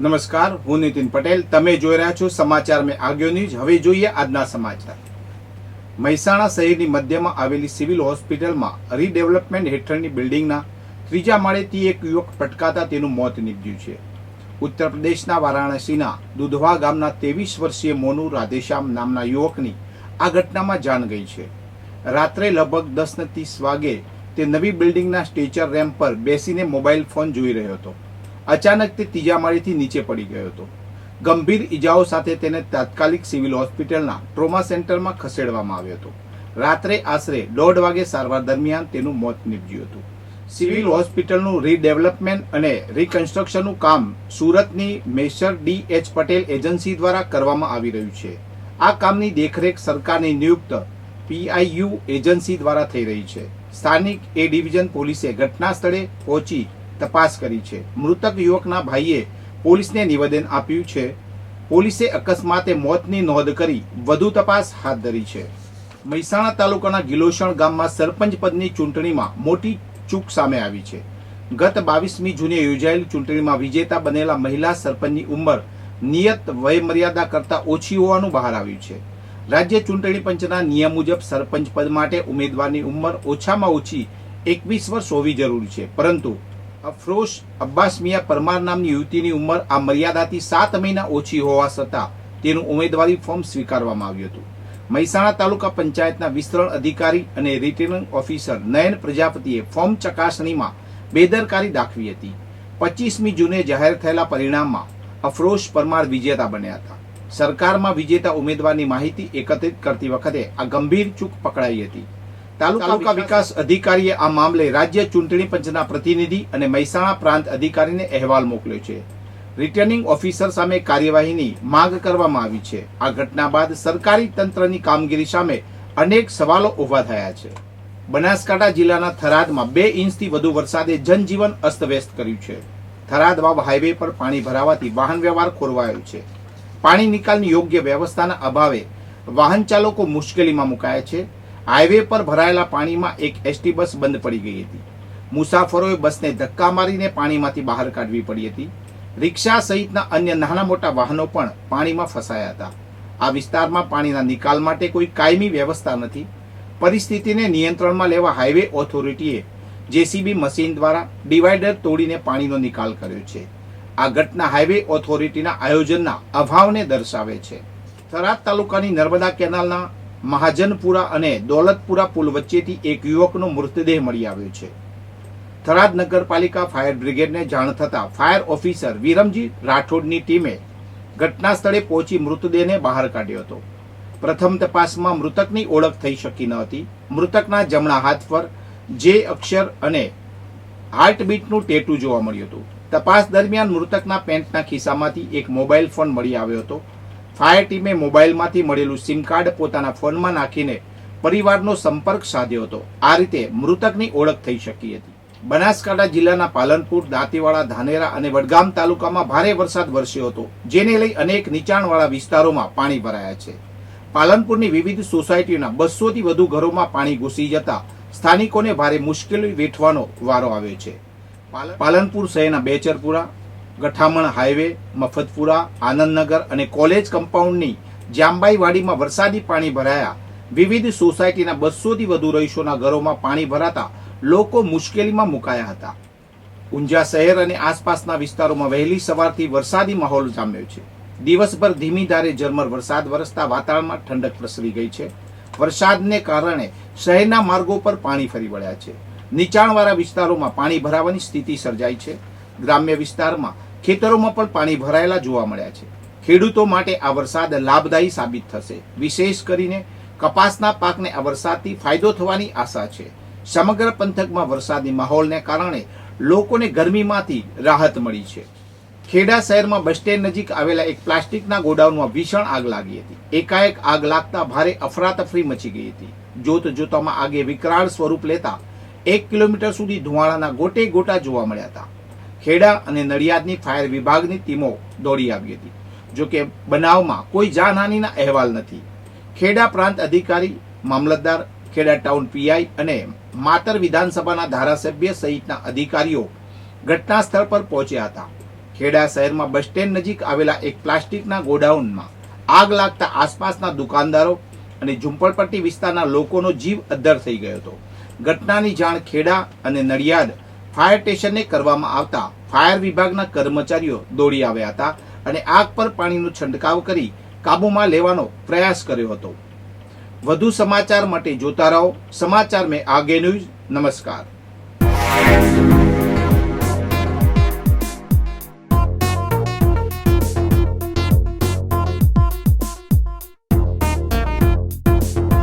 નમસ્કાર, હું નીતિન પટેલ. તમે જોઈ રહ્યા છો સમાચાર મેં આગળ ન્યૂઝ. હવે જોઈએ આજના સમાચાર. મહેસાણા શહેરની મધ્યમાં આવેલી સિવિલ હોસ્પિટલમાં રીડેવલપમેન્ટ હેઠળની બિલ્ડિંગના ત્રીજા માળેથી એક યુવક પટકાતા તેનું મોત નીપજ્યું છે. ઉત્તર પ્રદેશના વારાણસીના દુધવા ગામના 23 વર્ષીય મોનુ રાધેશ્યામ નામના યુવકની આ ઘટનામાં જાન ગઈ છે. રાત્રે લગભગ 10:30 વાગે તે નવી બિલ્ડિંગના સ્ટેચર રેમ્પ પર બેસીને મોબાઈલ ફોન જોઈ રહ્યો હતો. અચાનક તે ત્રીજા માળેથી નીચે પડી ગયો હતો. ગંભીર ઈજાઓ સાથે તેને તાત્કાલિક સિવિલ હોસ્પિટલના ટ્રોમા સેન્ટરમાં ખસેડવામાં આવ્યો હતો. રાત્રે આશરે 1:30 વાગે સારવાર દરમિયાન તેનું મોત નીપજ્યું હતું. સિવિલ હોસ્પિટલનું રીડેવલપમેન્ટ અને રિકન્સ્ટ્રક્શનનું કામ સુરતની મેસર ડી.એચ. પટેલ એજન્સી દ્વારા કરવામાં આવી રહ્યું છે. આ કામની દેખરેખ સરકારની નિયુક્ત પીઆઈયુ એજન્સી દ્વારા થઈ રહી છે. સ્થાનિક એ ડિવિઝન પોલીસે ઘટના સ્થળે પહોંચી તપાસ કરી છે. મૃતક યુવકના ભાઈએ પોલીસને નિવેદન આપ્યું છે. પોલીસે અકસ્માતે મોતની નોંધ કરી વધુ તપાસ હાથ ધરી છે. મહેસાણા તાલુકાના ગિલોસણ ગામમાં સરપંચ પદની ચૂંટણીમાં મોટી ચૂક સામે આવી છે. ગત 22મી જૂને યોજાયેલી ચૂંટણીમાં વિજેતા બનેલા મહિલા સરપંચની ઉંમર નિયત વયમર્યાદા કરતાં ઓછી હોવાનું બહાર આવ્યું છે. રાજ્ય ચૂંટણી પંચના નિયમ મુજબ સરપંચ પદ માટે ઉમેદવારની ઉંમર ઓછામાં ઓછી 21 વર્ષ હોવી જરૂરી છે, પરંતુ અફરોશ અબ્બાસ મિયા પરમાર નામની યુવતીની ઉંમર આ મર્યાદાથી 7 મહિના ઓછી હોવા છતાં તેનું ઉમેદવારી ફોર્મ સ્વીકારવામાં આવ્યું હતું. મહેસાણા તાલુકા પંચાયતના વિસ્તરણ અધિકારી અને રિટર્નિંગ ઓફિસર નયન પ્રજાપતિએ ફોર્મ ચકાસણીમાં બેદરકારી દાખવી હતી. 25મી જૂને જાહેર થયેલા પરિણામમાં અફરોશ પરમાર વિજેતા બન્યા હતા. સરકારમાં વિજેતા ઉમેદવારની માહિતી એકત્રિત કરતી વખતે આ ગંભીર ચૂક પકડાઈ હતી. તાલુકા વિકાસ અધિકારીએ આ મામલે રાજ્ય ચૂંટણી પંચના પ્રતિનિધિ અને મહેસાણા પ્રાંત અધિકારીને અહેવાલ મોકલ્યો છે. રિટર્નિંગ ઓફિસર સામે કાર્યવાહીની માંગ કરવામાં આવી છે. આ ઘટના બાદ સરકારી તંત્રની કામગીરી સામે અનેક સવાલો ઊભા થયા છે. બનાસકાંઠા જિલ્લાના થરાદમાં 2 ઇંચથી વધુ વરસાદે જનજીવન અસ્તવ્યસ્ત કર્યું છે. થરાદ વાવ હાઈવે પર પાણી ભરાવાથી વાહન વ્યવહાર ખોરવાયો છે. પાણી નિકાલની યોગ્ય વ્યવસ્થાના અભાવે વાહન ચાલકો મુશ્કેલીમાં મુકાયા છે. હાઈવે પર ભરાયેલા પાણીમાં એક એસટી બસ બંધ પડી ગઈ હતી. મુસાફરોએ બસને ધક્કા મારીને પાણીમાંથી બહાર કાઢવી પડી હતી. રિક્ષા સહિતના અન્ય નાના મોટા વાહનો પણ પાણીમાં ફસાયા હતા. આ વિસ્તારમાં પાણીના નિકાલ માટે કોઈ કાયમી વ્યવસ્થા નથી. પરિસ્થિતિને નિયંત્રણમાં લેવા હાઈવે ઓથોરિટીએ જેસીબી મશીન દ્વારા ડિવાઈડર તોડીને પાણીનો નિકાલ કર્યો છે. આ ઘટના હાઈવે ઓથોરિટીના આયોજનના અભાવને દર્શાવે છે. થરાદ તાલુકાની નર્મદા કેનાલના મહાજનપુરા અને દોલતપુરા પુલ વચ્ચેથી એક યુવકનો મૃતદેહ મળી આવ્યો છે. થરાદ નગરપાલિકા ફાયર બ્રિગેડને જાણ થતાં ફાયર ઓફિસર વિરમજી રાઠોડની ટીમે ઘટના સ્થળે પહોંચી મૃતદેહને બહાર કાઢ્યો હતો. પ્રથમ તપાસમાં મૃતકની ઓળખ થઈ શકી ન હતી. મૃતકના જમણા હાથ પર જે અક્ષર અને હાર્ટબીટનું ટેટુ જોવા મળ્યું હતું. તપાસ દરમિયાન મૃતકના પેન્ટના ખિસ્સામાંથી એક મોબાઈલ ફોન મળી આવ્યો હતો. ફાયર ટીમે મોબાઈલમાંથી મળેલું સિમ કાર્ડ પોતાના ફોનમાં નાખીને પરિવારનો સંપર્ક સાધ્યો હતો. આ રીતે મૃતકની ઓળખ થઈ શકી હતી. બનાસકાંઠા જિલ્લાના પાલનપુર, દાંતીવાડા, ધાનેરા અને વડગામ તાલુકામાં ભારે વરસાદ વરસ્યો હતો, જેને લઈ અનેક નીચાણવાળા વિસ્તારોમાં પાણી ભરાયા છે. પાલનપુરની વિવિધ સોસાયટીઓના 200થી વધુ ઘરોમાં પાણી ઘૂસી જતા સ્થાનિકોને ભારે મુશ્કેલી વેઠવાનો વારો આવ્યો છે. પાલનપુર શહેરના બેચરપુરા, ગઠામણ હાઈવે, મફતપુરા, આનંદનગર અને કોલેજ કમ્પાઉન્ડની જાંબાઈવાડીમાં વરસાદી પાણી ભરાયા. વિવિધ સોસાયટીના 200થી વધુ રહીશોના ઘરોમાં પાણી ભરાતા લોકો મુશ્કેલીમાં મુકાયા હતા. ઊંઝા શહેર અને આસપાસના વિસ્તારોમાં વહેલી સવારથી વરસાદી માહોલ જામ્યો છે. દિવસભર ધીમી ધારે ઝરમર વરસાદ વરસતા વાતાવરણમાં ઠંડક પ્રસરી ગઈ છે. વરસાદને કારણે શહેરના માર્ગો પર પાણી ફરી વળ્યા છે. નીચાણવાળા વિસ્તારોમાં પાણી ભરાવાની સ્થિતિ સર્જાઈ છે. ગ્રામ્ય વિસ્તારમાં ખેતરોમાં પણ પાણી ભરાયેલા જોવા મળ્યા છે. ખેડૂતો માટે આ વરસાદ લાભદાયી સાબિત થશે. વિશેષ કરીને કપાસના પાકને આ વરસાદથી ફાયદો થવાની આશા છે. સમગ્ર પંથકમાં વરસાદી માહોલને કારણે લોકોને ગરમીમાંથી રાહત મળી છે. ખેડા શહેરમાં બસ સ્ટેન્ડ નજીક આવેલા એક પ્લાસ્ટિકના ગોડાઉનમાં ભીષણ આગ લાગી હતી. એકાએક આગ લાગતા ભારે અફરાતફરી મચી ગઈ હતી. જોત જોતામાં આગે વિકરાળ સ્વરૂપ લેતા 1 કિલોમીટર સુધી ધુવાણાના ગોટે ગોટા જોવા મળ્યા હતા. ખેડા અને નડિયાદની ફાયર વિભાગની ટીમો દોડી આવી હતી. જોકે બનાવમાં કોઈ જાનહાનિના અહેવાલ નથી. ખેડા પ્રાંત અધિકારી, મામલતદાર, ખેડા ટાઉન પીઆઈ અને માતર વિધાનસભાના ધારાસભ્ય સહિતના અધિકારીઓ ઘટના સ્થળ પર પહોંચ્યા હતા. ખેડા શહેરમાં બસ સ્ટેન્ડ નજીક આવેલા એક પ્લાસ્ટિકના ગોડાઉનમાં આગ લાગતા આસપાસના દુકાનદારો અને ઝુંપડપટ્ટી વિસ્તારના લોકોનો જીવ અદ્ધર થઈ ગયો હતો. ઘટનાની જાણ ખેડા અને નડિયાદ ફાયર સ્ટેશને કરવામાં આવતા ફાયર વિભાગના કર્મચારીઓ દોડી આવ્યા હતા અને આગ પર પાણીનો છંટકાવ કરી કાબૂમાં લેવાનો પ્રયાસ કર્યો હતો. વધુ સમાચાર માટે જોતા રહો સમાચાર મેં આગે ન્યૂઝ. નમસ્કાર.